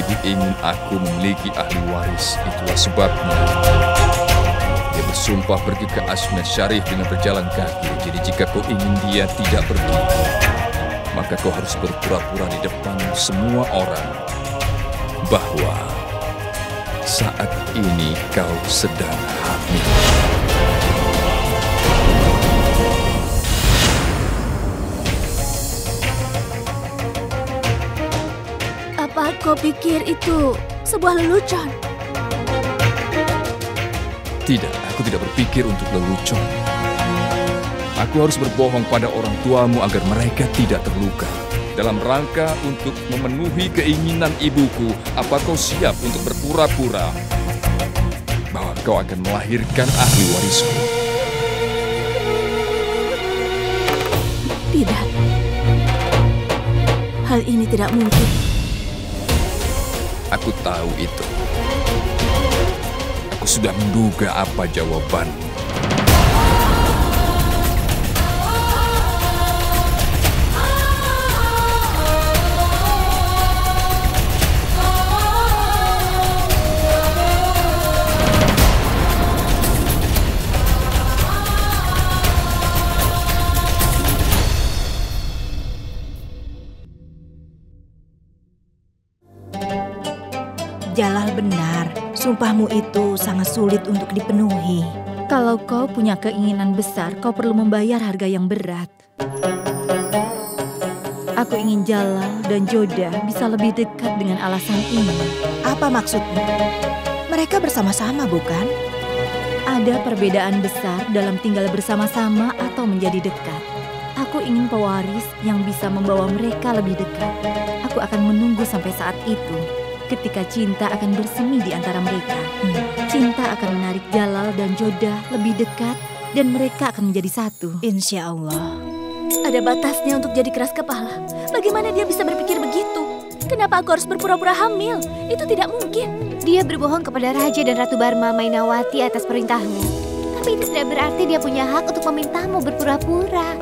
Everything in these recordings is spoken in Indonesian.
Ibu ingin aku memiliki ahli waris, itulah sebabnya. Dia bersumpah pergi ke Asmat Syarif dengan berjalan kaki. Jadi jika kau ingin dia tidak pergi, maka kau harus berpura-pura di depan semua orang bahwa saat ini kau sedang hamil. Apa kau pikir itu sebuah lelucon? Tidak, aku tidak berpikir untuk lelucon. Aku harus berbohong pada orang tuamu agar mereka tidak terluka. Dalam rangka untuk memenuhi keinginan ibuku, apa kau siap untuk berpura-pura bahwa kau akan melahirkan ahli warisku? Tidak. Hal ini tidak mungkin. Aku tahu itu. Aku sudah menduga apa jawabanmu. Jalal benar, sumpahmu itu sangat sulit untuk dipenuhi. Kalau kau punya keinginan besar, kau perlu membayar harga yang berat. Aku ingin Jalal dan Joda bisa lebih dekat dengan alasan ini. Apa maksudmu? Mereka bersama-sama, bukan? Ada perbedaan besar dalam tinggal bersama-sama atau menjadi dekat. Aku ingin pewaris yang bisa membawa mereka lebih dekat. Aku akan menunggu sampai saat itu. Ketika cinta akan bersemi di antara mereka. Cinta akan menarik Jalal dan Joda lebih dekat dan mereka akan menjadi satu. Insya Allah. Ada batasnya untuk jadi keras kepala. Bagaimana dia bisa berpikir begitu? Kenapa aku harus berpura-pura hamil? Itu tidak mungkin. Dia berbohong kepada Raja dan Ratu Barma Mainawati atas perintahmu. Tapi itu tidak berarti dia punya hak untuk memintamu berpura-pura.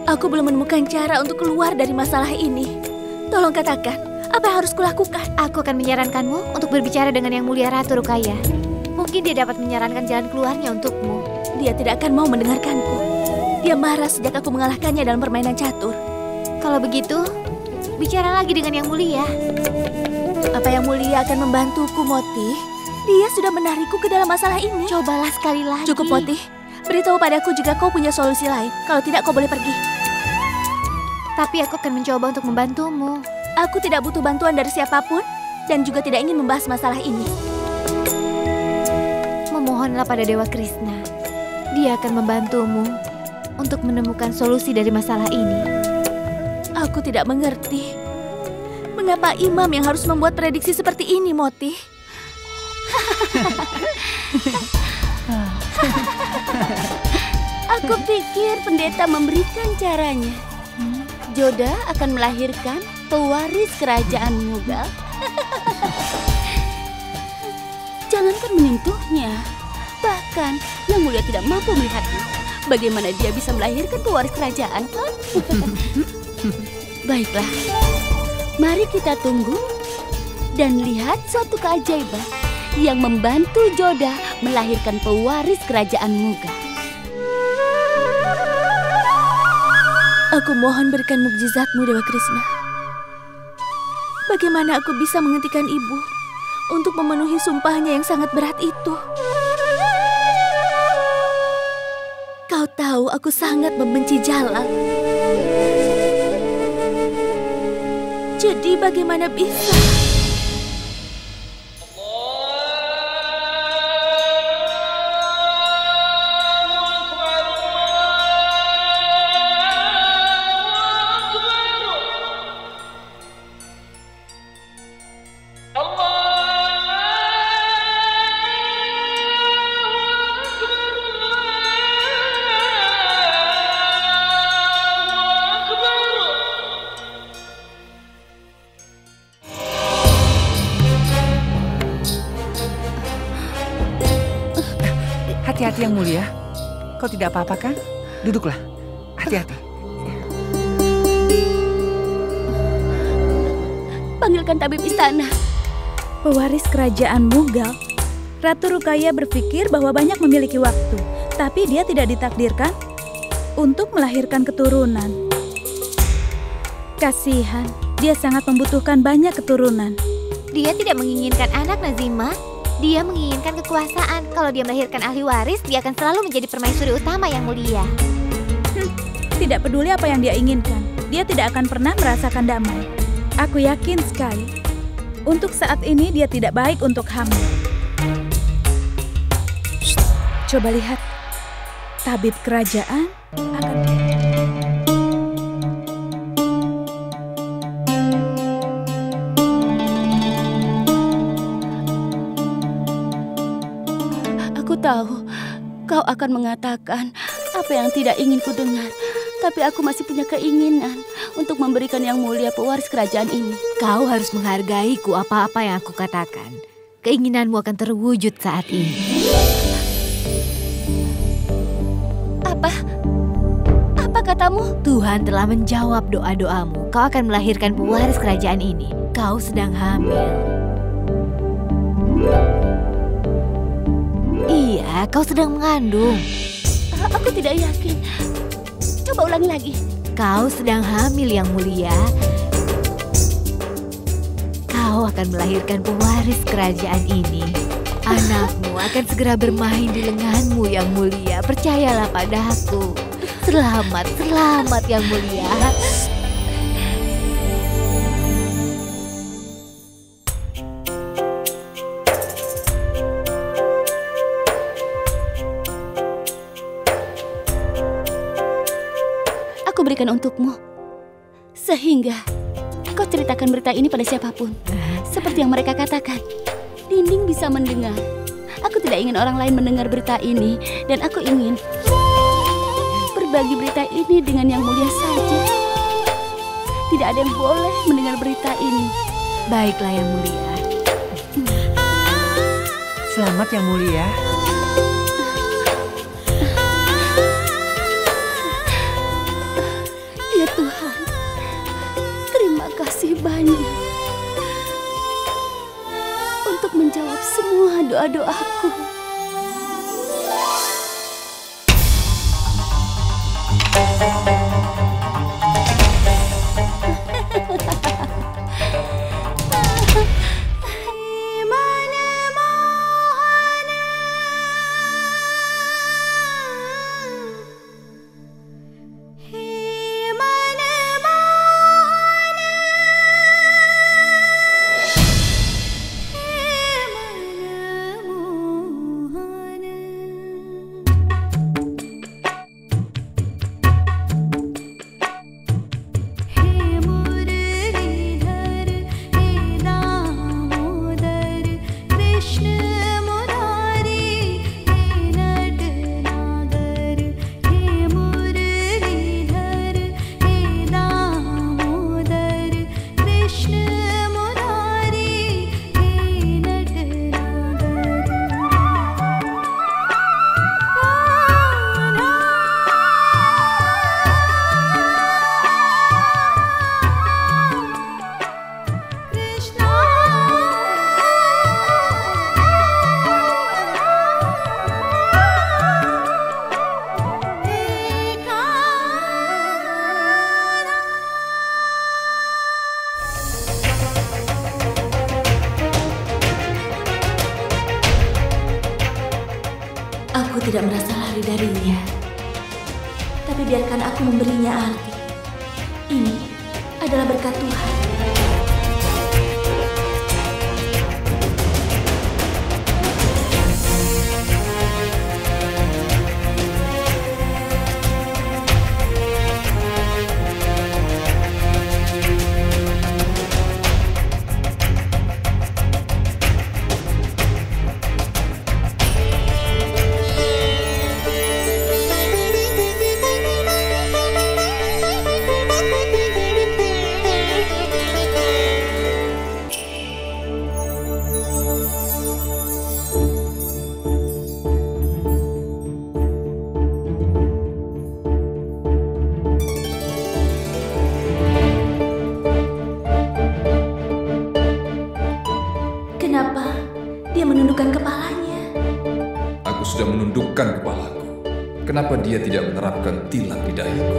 Aku belum menemukan cara untuk keluar dari masalah ini. Tolong katakan. Apa yang harus kulakukan? Aku akan menyarankanmu untuk berbicara dengan Yang Mulia Ratu Ruqayyah. Mungkin dia dapat menyarankan jalan keluarnya untukmu. Dia tidak akan mau mendengarkanku. Dia marah sejak aku mengalahkannya dalam permainan catur. Kalau begitu, bicara lagi dengan Yang Mulia. Apa Yang Mulia akan membantuku, Moti? Dia sudah menarikku ke dalam masalah ini. Cobalah sekali lagi. Cukup, Moti. Beritahu padaku jika kau punya solusi lain. Kalau tidak, kau boleh pergi. Tapi aku akan mencoba untuk membantumu. Aku tidak butuh bantuan dari siapapun dan juga tidak ingin membahas masalah ini. Memohonlah pada Dewa Krishna. Dia akan membantumu untuk menemukan solusi dari masalah ini. Aku tidak mengerti. Mengapa imam yang harus membuat prediksi seperti ini, Moti? Aku pikir pendeta memberikan caranya. Joda akan melahirkan pewaris kerajaan Mughal. Jangankan menyentuhnya, bahkan Yang Mulia tidak mampu melihatnya. Bagaimana dia bisa melahirkan pewaris kerajaan? Baiklah, mari kita tunggu dan lihat suatu keajaiban yang membantu Joda melahirkan pewaris kerajaan Mughal. Aku mohon berikan mukjizatmu, Dewa Krishna. Bagaimana aku bisa menghentikan ibu untuk memenuhi sumpahnya yang sangat berat itu? Kau tahu aku sangat membenci Jalal. Jadi bagaimana bisa? Hati-hati Yang Mulia. Kau tidak apa-apa kan? Duduklah. Hati-hati. Panggilkan tabib istana. Pewaris kerajaan Mughal, Ratu Ruqayyah berpikir bahwa banyak memiliki waktu, tapi dia tidak ditakdirkan untuk melahirkan keturunan. Kasihan, dia sangat membutuhkan banyak keturunan. Dia tidak menginginkan anak, Nazima. Dia menginginkan kekuasaan. Kalau dia melahirkan ahli waris, dia akan selalu menjadi permaisuri utama yang mulia. Tidak peduli apa yang dia inginkan, dia tidak akan pernah merasakan damai. Aku yakin sekali. Untuk saat ini dia tidak baik untuk hamil. Coba lihat, tabib kerajaan akan... Aku tahu kau akan mengatakan apa yang tidak ingin ku dengar. Tapi aku masih punya keinginan untuk memberikan yang mulia pewaris kerajaan ini. Kau harus menghargaiku apa-apa yang aku katakan. Keinginanmu akan terwujud saat ini. Apa katamu? Tuhan telah menjawab doa-doamu. Kau akan melahirkan pewaris kerajaan ini. Kau sedang hamil. Iya, kau sedang mengandung. Aku tidak yakin. Coba ulangi lagi. Kau sedang hamil yang mulia. Kau akan melahirkan pewaris kerajaan ini. Anakmu akan segera bermain di lenganmu yang mulia. Percayalah padaku. Selamat, selamat yang mulia. Aku berikan untukmu, sehingga kau ceritakan berita ini pada siapapun. Seperti yang mereka katakan, dinding bisa mendengar. Aku tidak ingin orang lain mendengar berita ini, dan aku ingin berbagi berita ini dengan yang mulia saja. Tidak ada yang boleh mendengar berita ini. Baiklah yang mulia. Selamat yang mulia. Ya Tuhan, terima kasih banyak untuk menjawab semua doa-doaku. Aku tidak merasa lari darinya. Tapi biarkan aku memberinya arti. Ini adalah berkat Tuhan. Kenapa dia menundukkan kepalanya? Aku sudah menundukkan kepalaku. Kenapa dia tidak menerapkan tilak di dahiku?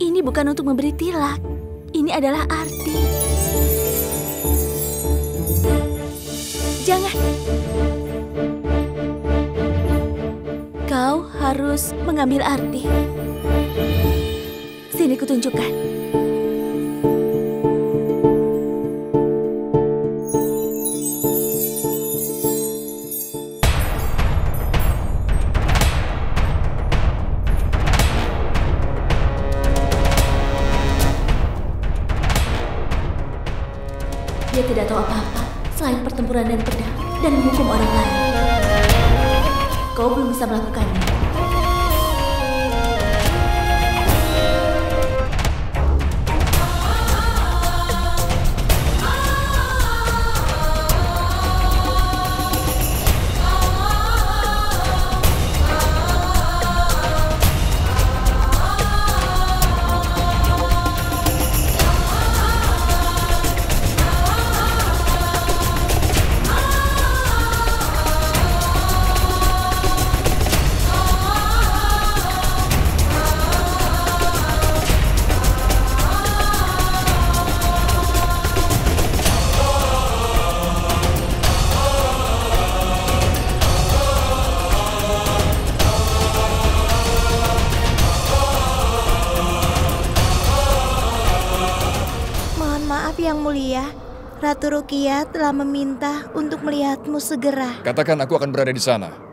Ini bukan untuk memberi tilak. Ini adalah arti. Jangan. Kau harus mengambil arti. Sini kutunjukkan. Dia tidak tahu apa-apa selain pertempuran dan pedang dan menghukum orang lain. Kau belum bisa melakukannya. Yang mulia, Ratu Rukia telah meminta untuk melihatmu segera. Katakan aku akan berada di sana.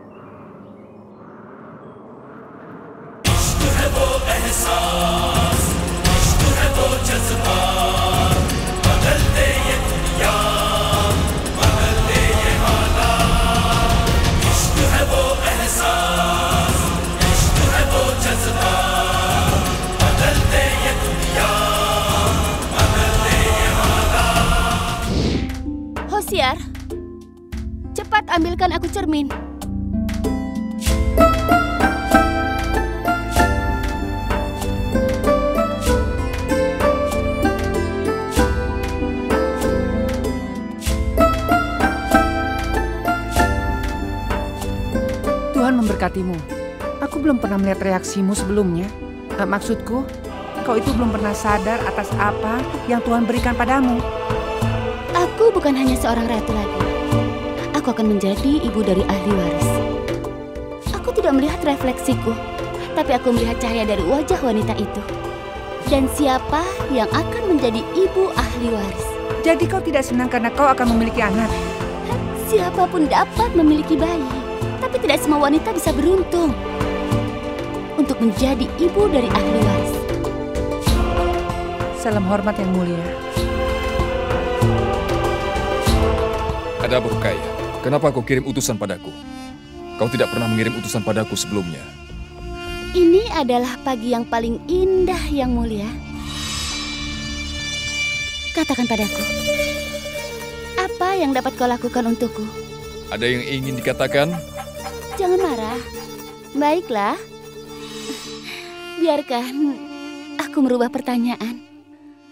Hosiar, cepat ambilkan aku cermin. Tuhan memberkatimu. Aku belum pernah melihat reaksimu sebelumnya. Maksudku, kau itu belum pernah sadar atas apa yang Tuhan berikan padamu. Aku bukan hanya seorang ratu lagi. Aku akan menjadi ibu dari ahli waris. Aku tidak melihat refleksiku, tapi aku melihat cahaya dari wajah wanita itu. Dan siapa yang akan menjadi ibu ahli waris? Jadi kau tidak senang karena kau akan memiliki anak? Siapapun dapat memiliki bayi, tapi tidak semua wanita bisa beruntung untuk menjadi ibu dari ahli waris. Salam hormat yang mulia. Ada apa, Rukaya? Kenapa kau kirim utusan padaku? Kau tidak pernah mengirim utusan padaku sebelumnya. Ini adalah pagi yang paling indah yang mulia. Katakan padaku, apa yang dapat kau lakukan untukku? Ada yang ingin dikatakan? Jangan marah. Baiklah. Biarkan aku merubah pertanyaan.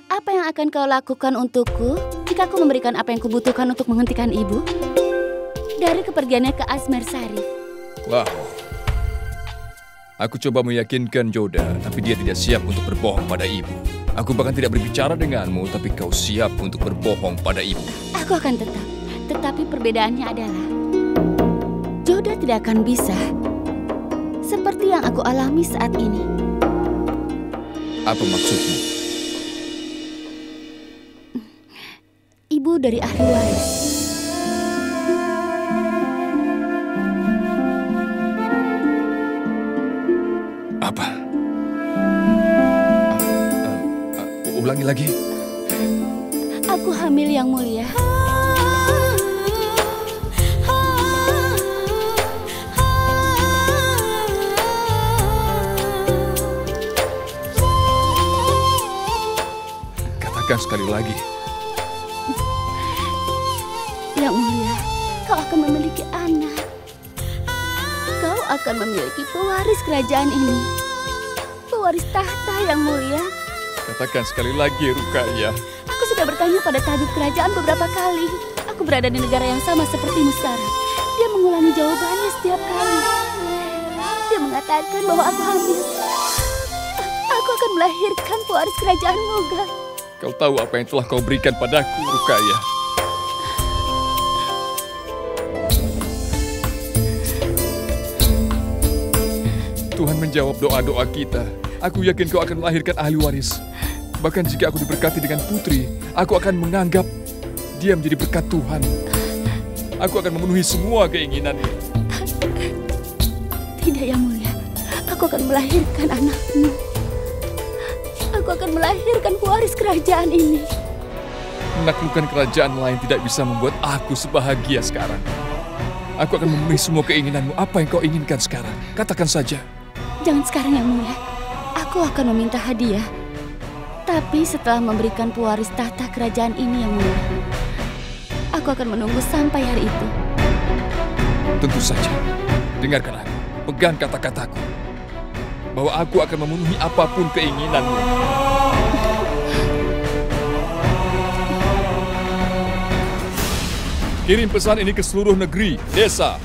Apa yang akan kau lakukan untukku jika aku memberikan apa yang kubutuhkan untuk menghentikan ibu? Dari kepergiannya ke Azmer Sarif. Wow. Aku coba meyakinkan Joda, tapi dia tidak siap untuk berbohong pada ibu. Aku bahkan tidak berbicara denganmu, tapi kau siap untuk berbohong pada ibu. Aku akan tetap. Tetapi perbedaannya adalah Joda tidak akan bisa seperti yang aku alami saat ini. Apa maksudmu? Ibu dari ahli waris. Apa? Ulangi lagi. Aku hamil yang mulia. Katakan sekali lagi. Yang mulia, kau akan memiliki anak. Kau akan memiliki pewaris kerajaan ini. pewaris tahta yang mulia. Katakan sekali lagi, Rukaya. Aku sudah bertanya pada tabib kerajaan beberapa kali. Aku berada di negara yang sama sepertimu sekarang. Dia mengulangi jawabannya setiap kali. Dia mengatakan bahwa aku hamil. Aku akan melahirkan pewaris kerajaan Mughal. Kau tahu apa yang telah kau berikan padaku, Rukaya? Tuhan menjawab doa-doa kita. Aku yakin kau akan melahirkan ahli waris. Bahkan jika aku diberkati dengan putri, aku akan menganggap dia menjadi berkat Tuhan. Aku akan memenuhi semua keinginannya. Tidak, Yang Mulia. Aku akan melahirkan anakmu. Aku akan melahirkan pewaris kerajaan ini. Menaklukkan kerajaan lain tidak bisa membuat aku sebahagia sekarang. Aku akan memenuhi semua keinginanmu. Apa yang kau inginkan sekarang? Katakan saja. Jangan sekarang, Yang Mulia. Aku akan meminta hadiah. Tapi setelah memberikan pewaris tahta kerajaan ini, Yang Mulia, aku akan menunggu sampai hari itu. Tentu saja. Dengarkan aku. Pegang kata-kataku. Bahwa aku akan memenuhi apapun keinginanmu. Kirim pesan ini ke seluruh negeri, desa,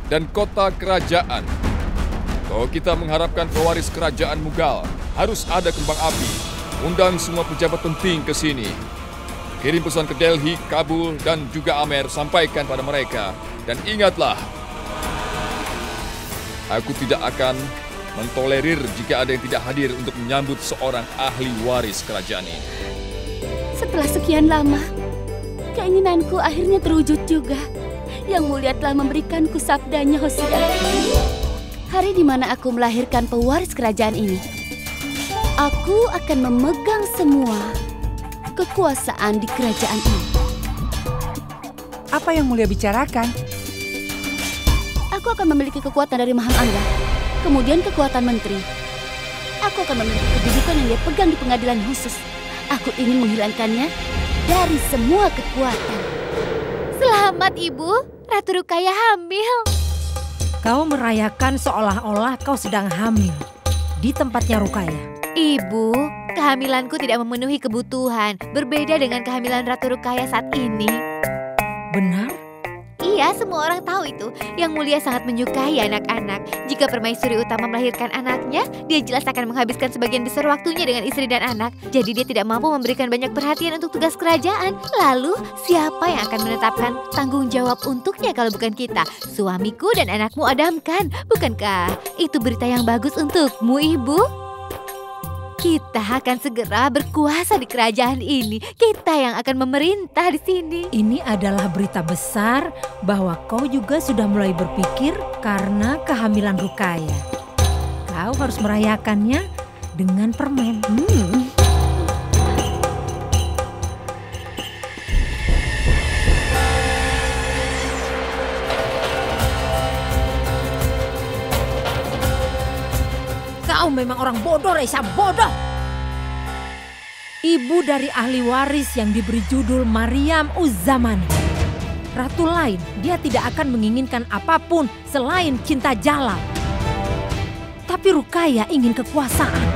dan kota kerajaan. Kalau kita mengharapkan pewaris kerajaan Mughal, harus ada kembang api. Undang semua pejabat penting ke sini. Kirim pesan ke Delhi, Kabul, dan juga Amer. Sampaikan pada mereka. Dan ingatlah, aku tidak akan mentolerir jika ada yang tidak hadir untuk menyambut seorang ahli waris kerajaan ini. Setelah sekian lama, keinginanku akhirnya terwujud juga. Yang Mulia telah memberikanku sabdanya, Hosea. Hari di mana aku melahirkan pewaris kerajaan ini, aku akan memegang semua kekuasaan di kerajaan ini. Apa yang Mulia bicarakan? Aku akan memiliki kekuatan dari Mahamangga, kemudian kekuatan menteri. Aku akan memiliki kedudukan yang dia pegang di pengadilan khusus. Aku ingin menghilangkannya dari semua kekuatan. Selamat, Ibu. Ratu Rukaya hamil. Kau merayakan seolah-olah kau sedang hamil di tempatnya Rukaya. Ibu, kehamilanku tidak memenuhi kebutuhan. Berbeda dengan kehamilan Ratu Rukaya saat ini. Benar? Iya, semua orang tahu itu. Yang Mulia sangat menyukai anak-anak. Jika permaisuri utama melahirkan anaknya, dia jelas akan menghabiskan sebagian besar waktunya dengan istri dan anak. Jadi dia tidak mampu memberikan banyak perhatian untuk tugas kerajaan. Lalu, siapa yang akan menetapkan tanggung jawab untuknya kalau bukan kita? Suamiku dan anakmu Adamkan. Bukankah itu berita yang bagus untukmu, Ibu? Kita akan segera berkuasa di kerajaan ini. Kita yang akan memerintah di sini. Ini adalah berita besar bahwa kau juga sudah mulai berpikir karena kehamilan Rukaya. Kau harus merayakannya dengan permen. Kau memang orang bodoh, Reza, bodoh. Ibu dari ahli waris yang diberi judul Maryam Uz-Zamani. Ratu lain, dia tidak akan menginginkan apapun selain cinta Jalal. Tapi Rukaya ingin kekuasaan.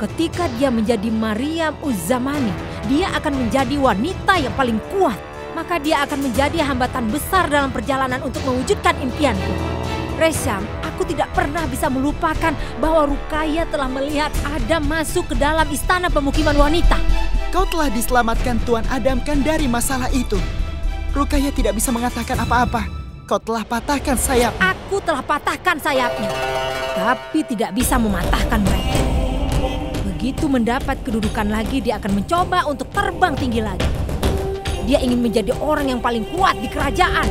Ketika dia menjadi Maryam Uz-Zamani, dia akan menjadi wanita yang paling kuat. Maka dia akan menjadi hambatan besar dalam perjalanan untuk mewujudkan impianku. Reza, aku tidak pernah bisa melupakan bahwa Rukaya telah melihat Adam masuk ke dalam istana pemukiman wanita. Kau telah diselamatkan Tuan Adamkan dari masalah itu. Rukaya tidak bisa mengatakan apa-apa. Kau telah patahkan sayap. Aku telah patahkan sayapnya, tapi tidak bisa mematahkan mereka. Begitu mendapat kedudukan lagi, dia akan mencoba untuk terbang tinggi lagi. Dia ingin menjadi orang yang paling kuat di kerajaan.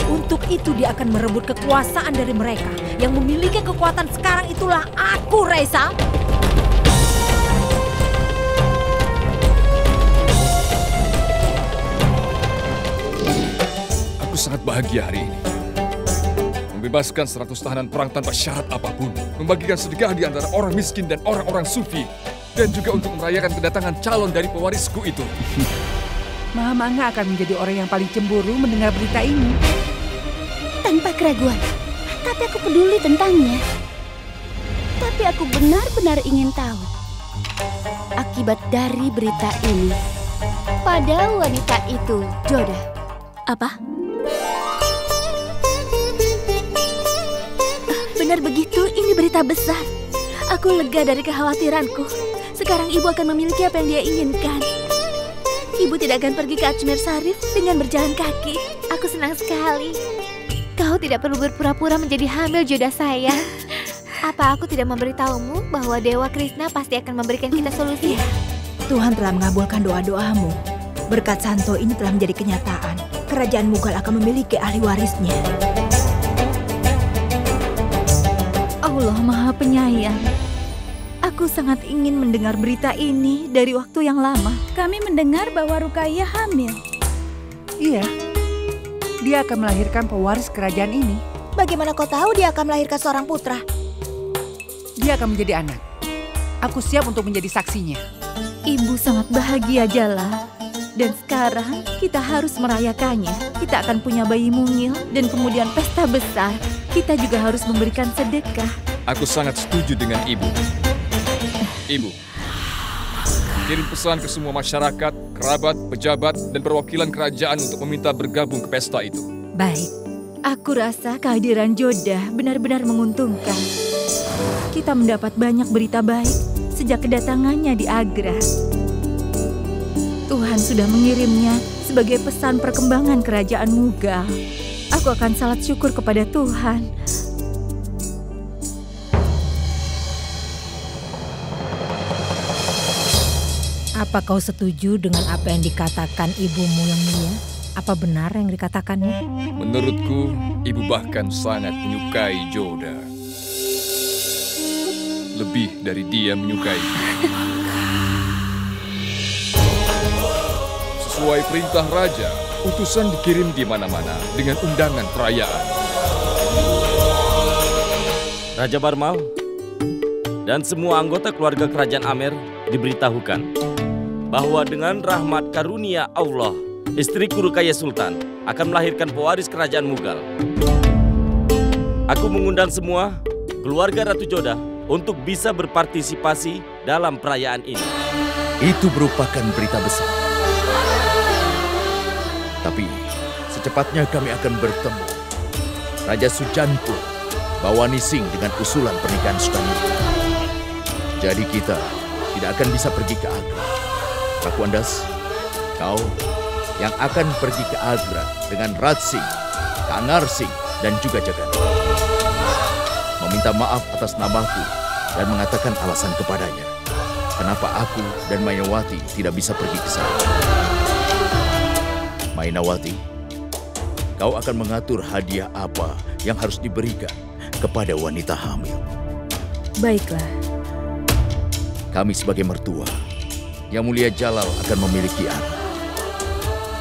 Untuk itu dia akan merebut kekuasaan dari mereka. Yang memiliki kekuatan sekarang itulah aku, Reza. Aku sangat bahagia hari ini. Membebaskan 100 tahanan perang tanpa syarat apapun. Membagikan sedekah di antara orang miskin dan orang-orang sufi. Dan juga untuk merayakan kedatangan calon dari pewarisku itu. Mahamangga akan menjadi orang yang paling cemburu mendengar berita ini. Tanpa keraguan. Tapi aku peduli tentangnya. Tapi aku benar-benar ingin tahu akibat dari berita ini pada wanita itu, Joda. Apa? Benar begitu, ini berita besar. Aku lega dari kekhawatiranku. Sekarang ibu akan memiliki apa yang dia inginkan. Ibu tidak akan pergi ke Ajmer Sharif dengan berjalan kaki. Aku senang sekali. Kau tidak perlu berpura-pura menjadi hamil, Joda sayang. Apa aku tidak memberitahumu bahwa Dewa Krishna pasti akan memberikan kita solusi? Tuhan telah mengabulkan doa-doamu. Berkat Santo ini telah menjadi kenyataan. Kerajaan Mughal akan memiliki ahli warisnya. Allah Maha Penyayang. Aku sangat ingin mendengar berita ini dari waktu yang lama. Kami mendengar bahwa Ruqayyah hamil. Iya, dia akan melahirkan pewaris kerajaan ini. Bagaimana kau tahu dia akan melahirkan seorang putra? Dia akan menjadi anak. Aku siap untuk menjadi saksinya. Ibu sangat bahagia, Jalal. Dan sekarang kita harus merayakannya. Kita akan punya bayi mungil dan kemudian pesta besar. Kita juga harus memberikan sedekah. Aku sangat setuju dengan Ibu. Ibu, kirim pesan ke semua masyarakat, kerabat, pejabat, dan perwakilan kerajaan untuk meminta bergabung ke pesta itu. Baik, aku rasa kehadiran Joda benar-benar menguntungkan. Kita mendapat banyak berita baik sejak kedatangannya di Agra. Tuhan sudah mengirimnya sebagai pesan perkembangan kerajaan Mughal. Aku akan salat syukur kepada Tuhan. Apa kau setuju dengan apa yang dikatakan ibumu yang mulia? Apa benar yang dikatakannya? Menurutku, Ibu bahkan sangat menyukai Joda. Lebih dari dia menyukai. Sesuai perintah raja, utusan dikirim di mana-mana dengan undangan perayaan. Raja Barmal dan semua anggota keluarga kerajaan Amer diberitahukan bahwa dengan rahmat karunia Allah, istriku Ruqayyah Sultan akan melahirkan pewaris kerajaan Mughal. Aku mengundang semua keluarga Ratu Joda untuk bisa berpartisipasi dalam perayaan ini. Itu merupakan berita besar. Tapi secepatnya kami akan bertemu Raja Sujanpur Bawani Singh dengan usulan pernikahan Sukamiti. Jadi kita tidak akan bisa pergi ke Agra. Rakuandas, kau yang akan pergi ke Agra dengan Raj Singh, Kangar Singh, dan juga Jagana. Meminta maaf atas namaku dan mengatakan alasan kepadanya. Kenapa aku dan Mainawati tidak bisa pergi ke sana. Mainawati, kau akan mengatur hadiah apa yang harus diberikan kepada wanita hamil. Baiklah. Kami sebagai mertua, Yang Mulia Jalal akan memiliki anak.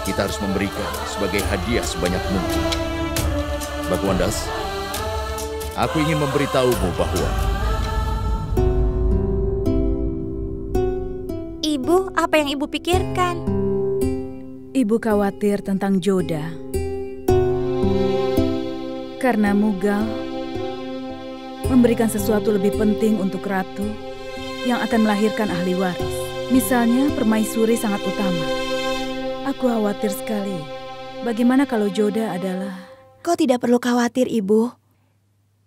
Kita harus memberikan sebagai hadiah sebanyak mungkin. Bakuandas, aku ingin memberitahumu bahwa... Ibu, apa yang ibu pikirkan? Ibu khawatir tentang Joda. Karena Mughal memberikan sesuatu lebih penting untuk ratu yang akan melahirkan ahli waris. Misalnya permaisuri sangat utama. Aku khawatir sekali. Bagaimana kalau Joda adalah... Kau tidak perlu khawatir, Ibu.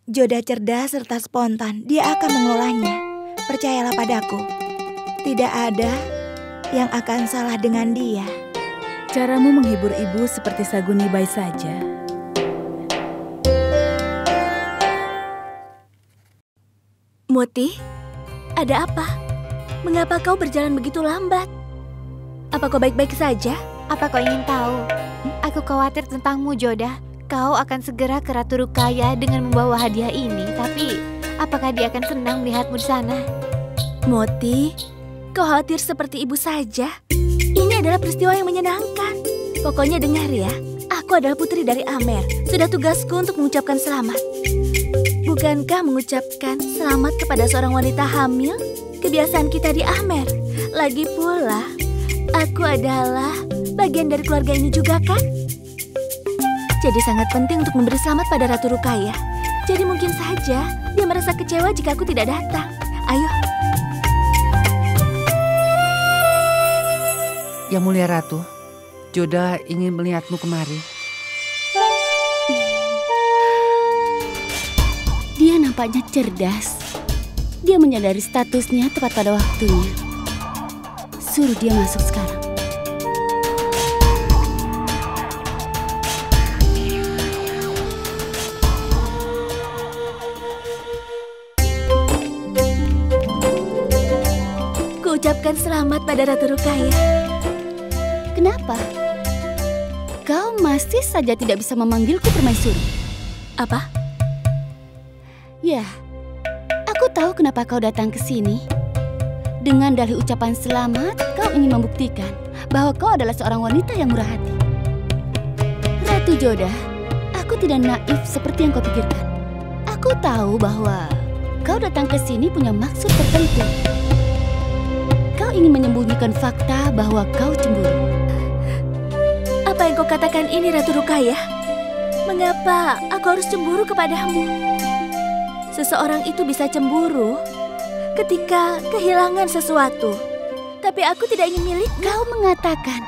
Joda cerdas serta spontan. Dia akan mengelolanya. Percayalah padaku. Tidak ada yang akan salah dengan dia. Caramu menghibur ibu seperti Saguni Bai saja. Moti, ada apa? Mengapa kau berjalan begitu lambat? Apa kau baik-baik saja? Apa kau ingin tahu? Aku khawatir tentangmu, Joda. Kau akan segera ke Ratu Ruqayyah dengan membawa hadiah ini. Tapi, apakah dia akan senang melihatmu di sana? Moti, kau khawatir seperti ibu saja. Ini adalah peristiwa yang menyenangkan. Pokoknya dengar ya, aku adalah putri dari Amer. Sudah tugasku untuk mengucapkan selamat. Bukankah mengucapkan selamat kepada seorang wanita hamil kebiasaan kita di Amer? Lagi pula, aku adalah bagian dari keluarga ini juga kan? Jadi sangat penting untuk memberi selamat pada Ratu Ruqayyah. Jadi mungkin saja dia merasa kecewa jika aku tidak datang. Ayo. Yang Mulia Ratu, Joda ingin melihatmu kemari. Dia nampaknya cerdas. Dia menyadari statusnya tepat pada waktunya. Suruh dia masuk sekarang. Kuucapkan selamat pada Ratu Rukaya. Kenapa? Kau masih saja tidak bisa memanggilku permaisuri. Apa? Ya, aku tahu kenapa kau datang ke sini. Dengan dalih ucapan selamat, kau ingin membuktikan bahwa kau adalah seorang wanita yang murah hati. Ratu Joda, aku tidak naif seperti yang kau pikirkan. Aku tahu bahwa kau datang ke sini punya maksud tertentu. Kau ingin menyembunyikan fakta bahwa kau cemburu. Apa yang kau katakan ini, Ratu Rukaya? Mengapa aku harus cemburu kepadamu? Seseorang itu bisa cemburu ketika kehilangan sesuatu. Tapi aku tidak ingin milik. Kau mengatakan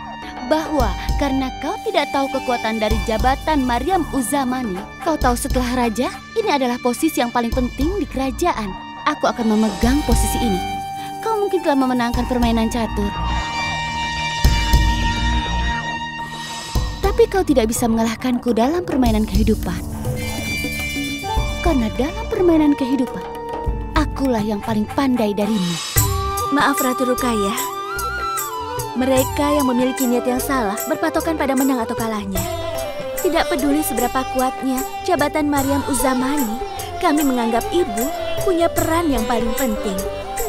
bahwa karena kau tidak tahu kekuatan dari jabatan Maryam Uzzamani, kau tahu setelah raja, ini adalah posisi yang paling penting di kerajaan. Aku akan memegang posisi ini. Kau mungkin telah memenangkan permainan catur. Tapi kau tidak bisa mengalahkanku dalam permainan kehidupan. Karena dalam permainan kehidupan, akulah yang paling pandai darimu. Maaf Ratu Rukaya. Mereka yang memiliki niat yang salah berpatokan pada menang atau kalahnya. Tidak peduli seberapa kuatnya jabatan Maryam Uzzamani, kami menganggap ibu punya peran yang paling penting.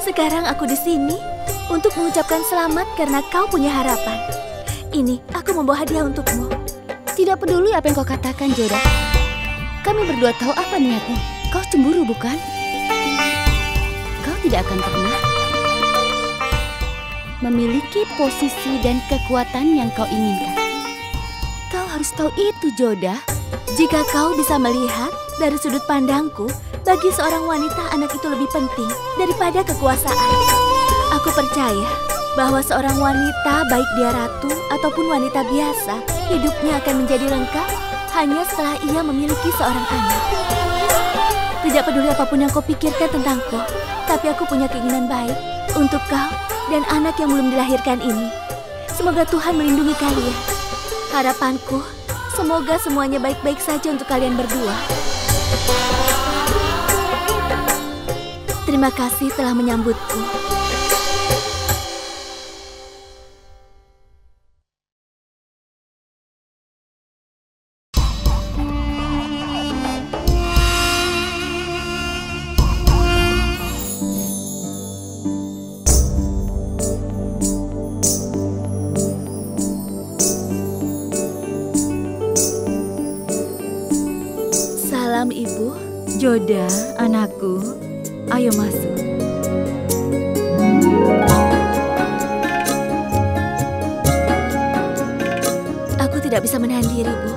Sekarang aku di sini untuk mengucapkan selamat karena kau punya harapan. Ini, aku membawa hadiah untukmu. Tidak peduli apa yang kau katakan, Joda. Kami berdua tahu apa niatmu. Kau cemburu, bukan? Kau tidak akan pernah memiliki posisi dan kekuatan yang kau inginkan. Kau harus tahu itu, Joda. Jika kau bisa melihat dari sudut pandangku, bagi seorang wanita anak itu lebih penting daripada kekuasaan. Aku percaya bahwa seorang wanita, baik dia ratu ataupun wanita biasa, hidupnya akan menjadi lengkap hanya setelah ia memiliki seorang anak. Tidak peduli apapun yang kau pikirkan tentangku, tapi aku punya keinginan baik untuk kau dan anak yang belum dilahirkan ini. Semoga Tuhan melindungi kalian. Harapanku, semoga semuanya baik-baik saja untuk kalian berdua. Terima kasih telah menyambutku. Salam, Ibu. Joda, anakku, ayo masuk. Aku tidak bisa menahan diri, Bu.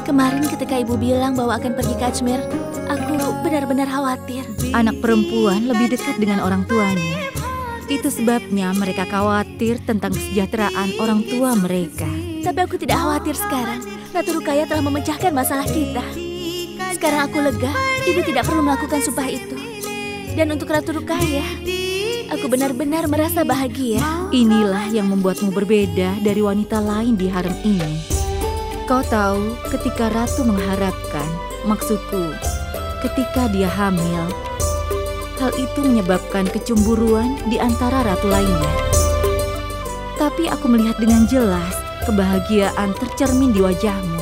Kemarin ketika Ibu bilang bahwa akan pergi ke Ajmer, aku benar-benar khawatir. Anak perempuan lebih dekat dengan orang tuanya. Itu sebabnya mereka khawatir tentang kesejahteraan orang tua mereka. Tapi aku tidak khawatir sekarang. Ratu Rukaya telah memecahkan masalah kita. Sekarang aku lega, Ibu tidak perlu melakukan sumpah itu. Dan untuk Ratu Rukaya, aku benar-benar merasa bahagia. Inilah yang membuatmu berbeda dari wanita lain di harem ini. Kau tahu, ketika Ratu mengharapkan, maksudku, ketika dia hamil, hal itu menyebabkan kecemburuan di antara ratu lainnya. Tapi aku melihat dengan jelas kebahagiaan tercermin di wajahmu.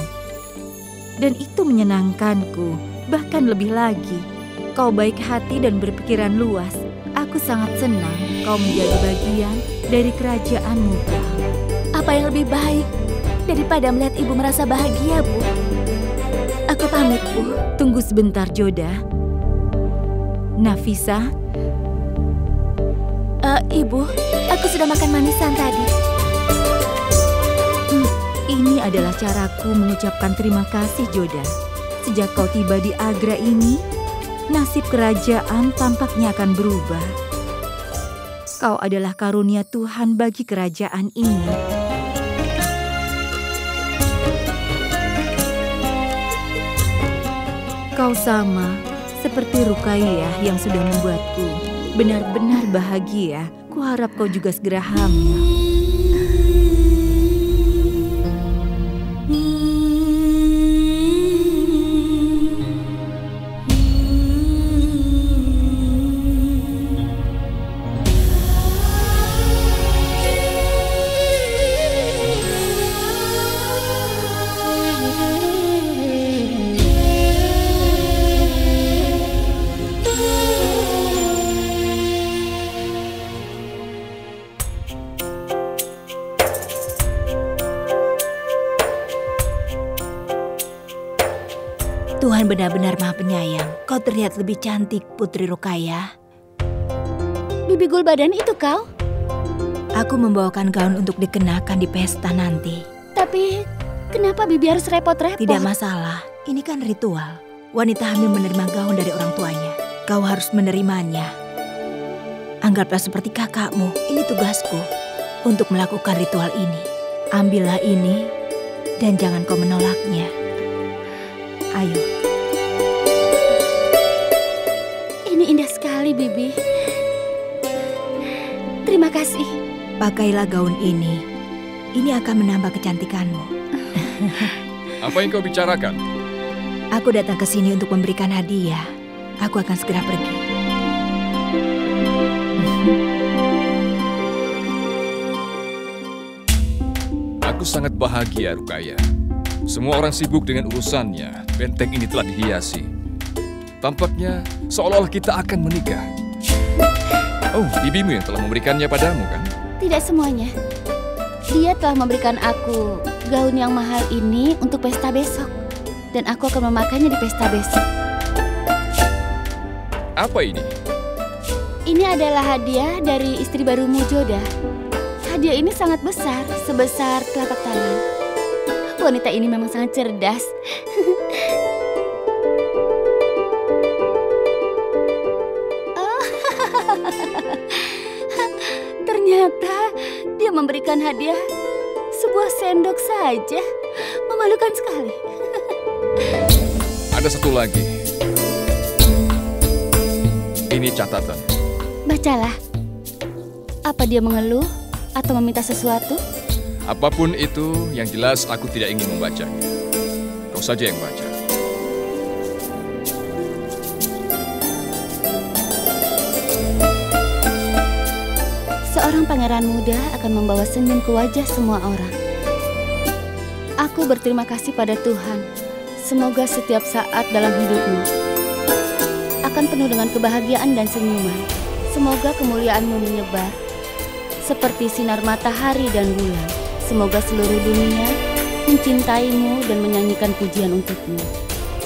Dan itu menyenangkanku, bahkan lebih lagi. Kau baik hati dan berpikiran luas. Aku sangat senang kau menjadi bagian dari kerajaan Mughal. Apa yang lebih baik daripada melihat Ibu merasa bahagia, Bu? Aku pamit, Bu. Tunggu sebentar, Joda. Nafisa? Ibu, aku sudah makan manisan tadi. Ini adalah caraku mengucapkan terima kasih, Joda. Sejak kau tiba di Agra ini, nasib kerajaan tampaknya akan berubah. Kau adalah karunia Tuhan bagi kerajaan ini. Kau sama seperti Ruqayyah yang sudah membuatku benar-benar bahagia. Kuharap kau juga segera hamil. Tuhan benar-benar Maha Penyayang. Kau terlihat lebih cantik, Putri Ruqayyah. Bibi Gulbadan itu kau? Aku membawakan gaun untuk dikenakan di pesta nanti. Tapi kenapa Bibi harus repot-repot? Tidak masalah, ini kan ritual. Wanita hamil menerima gaun dari orang tuanya. Kau harus menerimanya. Anggaplah seperti kakakmu, ini tugasku untuk melakukan ritual ini. Ambillah ini dan jangan kau menolaknya. Ayo. Ini indah sekali, Bibi. Terima kasih. Pakailah gaun ini. Ini akan menambah kecantikanmu. Apa yang kau bicarakan? Aku datang ke sini untuk memberikan hadiah. Aku akan segera pergi. Aku sangat bahagia, Ruqayyah. Semua orang sibuk dengan urusannya. Benteng ini telah dihiasi. Tampaknya seolah-olah kita akan menikah. Oh, bibimu yang telah memberikannya padamu, kan? Tidak semuanya. Dia telah memberikan aku gaun yang mahal ini untuk pesta besok. Dan aku akan memakainya di pesta besok. Apa ini? Ini adalah hadiah dari istri barumu, Joda. Hadiah ini sangat besar, sebesar telapak tangan. Wanita ini memang sangat cerdas. Ternyata dia memberikan hadiah sebuah sendok saja. Memalukan sekali. Ada satu lagi. Ini catatan. Bacalah. Apa dia mengeluh atau meminta sesuatu? Apapun itu, yang jelas aku tidak ingin membacanya. Kau saja yang baca. Seorang pangeran muda akan membawa senyum ke wajah semua orang. Aku berterima kasih pada Tuhan. Semoga setiap saat dalam hidupmu akan penuh dengan kebahagiaan dan senyuman. Semoga kemuliaanmu menyebar seperti sinar matahari dan bulan. Semoga seluruh dunia mencintaimu dan menyanyikan pujian untukmu.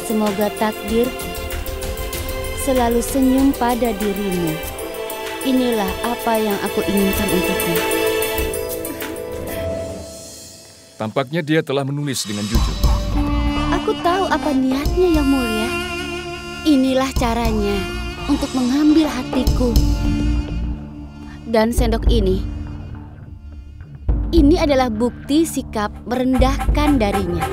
Semoga takdir selalu senyum pada dirimu. Inilah apa yang aku inginkan untukmu. Tampaknya dia telah menulis dengan jujur. Aku tahu apa niatnya yang mulia. Inilah caranya untuk mengambil hatiku. Dan sendok ini adalah bukti sikap merendahkan darinya.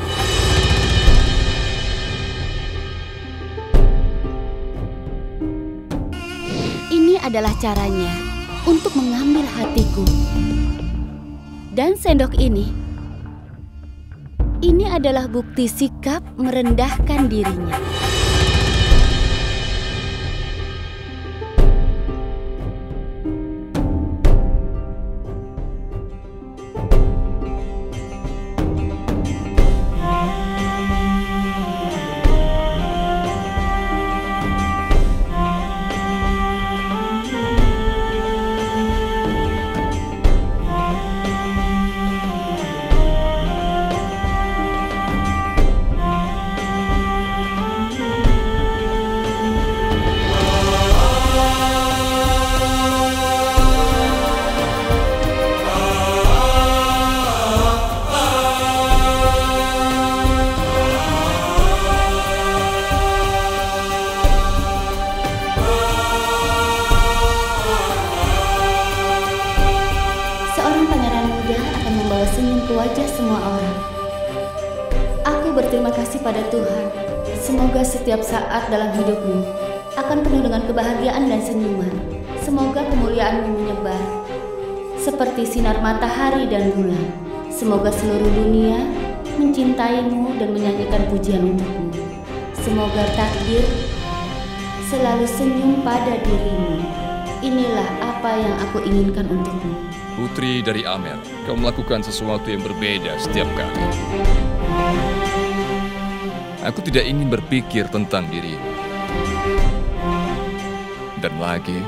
Ini adalah caranya untuk mengambil hatiku. Dan sendok ini adalah bukti sikap merendahkan dirinya. wajah semua orang. Aku berterima kasih pada Tuhan. Semoga setiap saat dalam hidupmu akan penuh dengan kebahagiaan dan senyuman. Semoga kemuliaan-Mu menyebar seperti sinar matahari dan bulan. Semoga seluruh dunia mencintai-Mu dan menyanyikan pujian untuk-Mu. Semoga takdir selalu senyum pada diri-Mu. Inilah apa yang aku inginkan untuk-Mu. Putri dari Amer, kau melakukan sesuatu yang berbeda setiap kali. Aku tidak ingin berpikir tentang dirimu. Dan lagi,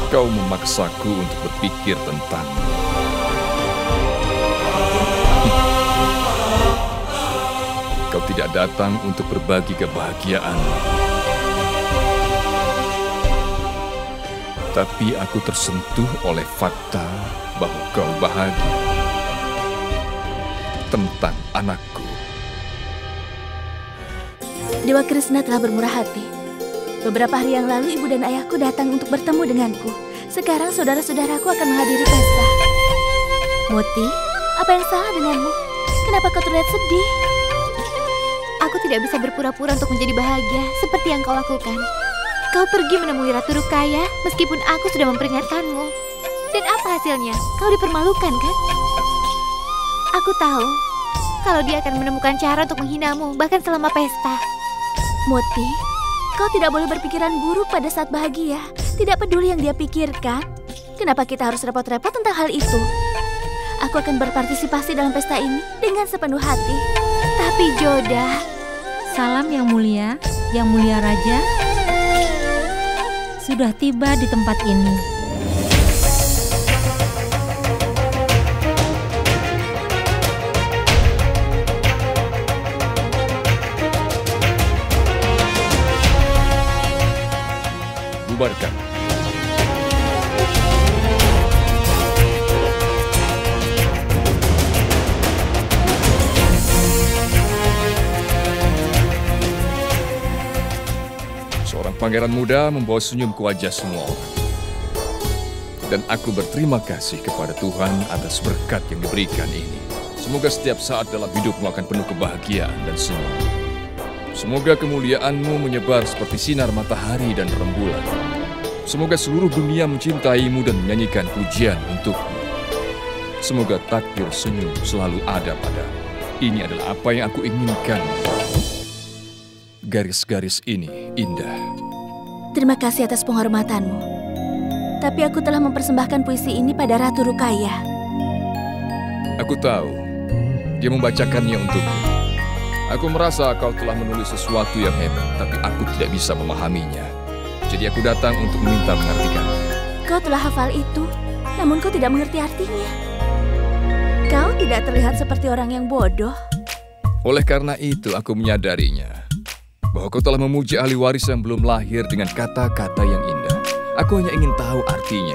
kau memaksaku untuk berpikir tentangmu. Kau tidak datang untuk berbagi kebahagiaan. Tapi aku tersentuh oleh fakta bahwa kau bahagia tentang anakku. Dewa Krishna telah bermurah hati. Beberapa hari yang lalu ibu dan ayahku datang untuk bertemu denganku. Sekarang saudara-saudaraku akan menghadiri pesta. Moti, apa yang salah denganmu? Kenapa kau terlihat sedih? Aku tidak bisa berpura-pura untuk menjadi bahagia seperti yang kau lakukan. Kau pergi menemui Ratu Rukaya meskipun aku sudah memperingatkanmu. Dan apa hasilnya? Kau dipermalukan, kan? Aku tahu kalau dia akan menemukan cara untuk menghinamu, bahkan selama pesta. Moti, kau tidak boleh berpikiran buruk pada saat bahagia. Tidak peduli yang dia pikirkan. Kenapa kita harus repot-repot tentang hal itu? Aku akan berpartisipasi dalam pesta ini dengan sepenuh hati. Tapi Joda... Salam yang mulia Raja. Sudah tiba di tempat ini. Bubarkan. Seorang pangeran muda membawa senyum ke wajah semua orang. Dan aku berterima kasih kepada Tuhan atas berkat yang diberikan ini. Semoga setiap saat dalam hidupmu akan penuh kebahagiaan dan senyum. Semoga kemuliaan-Mu menyebar seperti sinar matahari dan rembulan. Semoga seluruh dunia mencintai-Mu dan menyanyikan pujian untuk-Mu. Semoga takdir senyum selalu ada padamu. Ini adalah apa yang aku inginkan. Garis-garis ini indah. Terima kasih atas penghormatanmu. Tapi aku telah mempersembahkan puisi ini pada Ratu Rukaya. Aku tahu. Dia membacakannya untukku. Aku merasa kau telah menulis sesuatu yang hebat, tapi aku tidak bisa memahaminya. Jadi aku datang untuk meminta mengartikan. Kau telah hafal itu, namun kau tidak mengerti artinya. Kau tidak terlihat seperti orang yang bodoh. Oleh karena itu, aku menyadarinya. Bahwa kau telah memuji ahli waris yang belum lahir dengan kata-kata yang indah. Aku hanya ingin tahu artinya.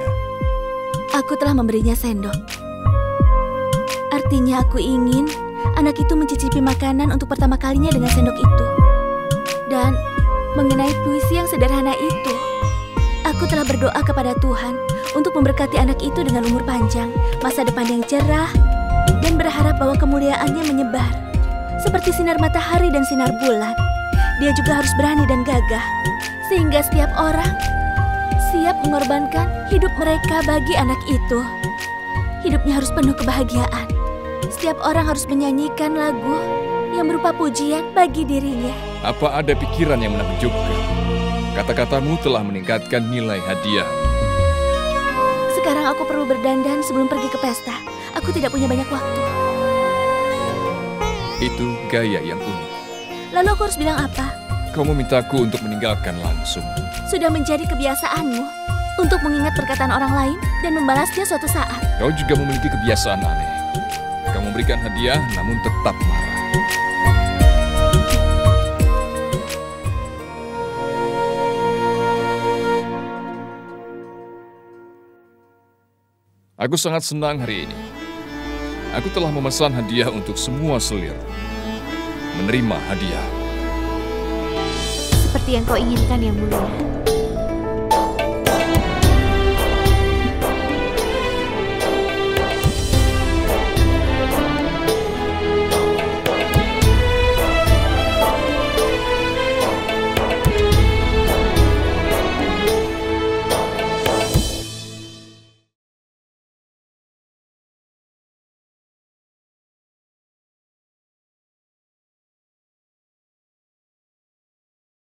Aku telah memberinya sendok. Artinya aku ingin anak itu mencicipi makanan untuk pertama kalinya dengan sendok itu. Dan mengenai puisi yang sederhana itu, aku telah berdoa kepada Tuhan untuk memberkati anak itu dengan umur panjang, masa depan yang cerah, dan berharap bahwa kemuliaannya menyebar seperti sinar matahari dan sinar bulan. Dia juga harus berani dan gagah, sehingga setiap orang siap mengorbankan hidup mereka bagi anak itu. Hidupnya harus penuh kebahagiaan. Setiap orang harus menyanyikan lagu yang berupa pujian bagi dirinya. Apa ada pikiran yang menakjubkan? Kata-katamu telah meningkatkan nilai hadiah. Sekarang aku perlu berdandan sebelum pergi ke pesta. Aku tidak punya banyak waktu. Itu gaya yang unik. Lalu aku harus bilang apa? Kau memintaku untuk meninggalkan langsung. Sudah menjadi kebiasaanmu untuk mengingat perkataan orang lain dan membalasnya suatu saat. Kau juga memiliki kebiasaan aneh. Kau memberikan hadiah namun tetap marah. Aku sangat senang hari ini. Aku telah memesan hadiah untuk semua selir. Menerima hadiah. Seperti yang kau inginkan, Yang Mulia.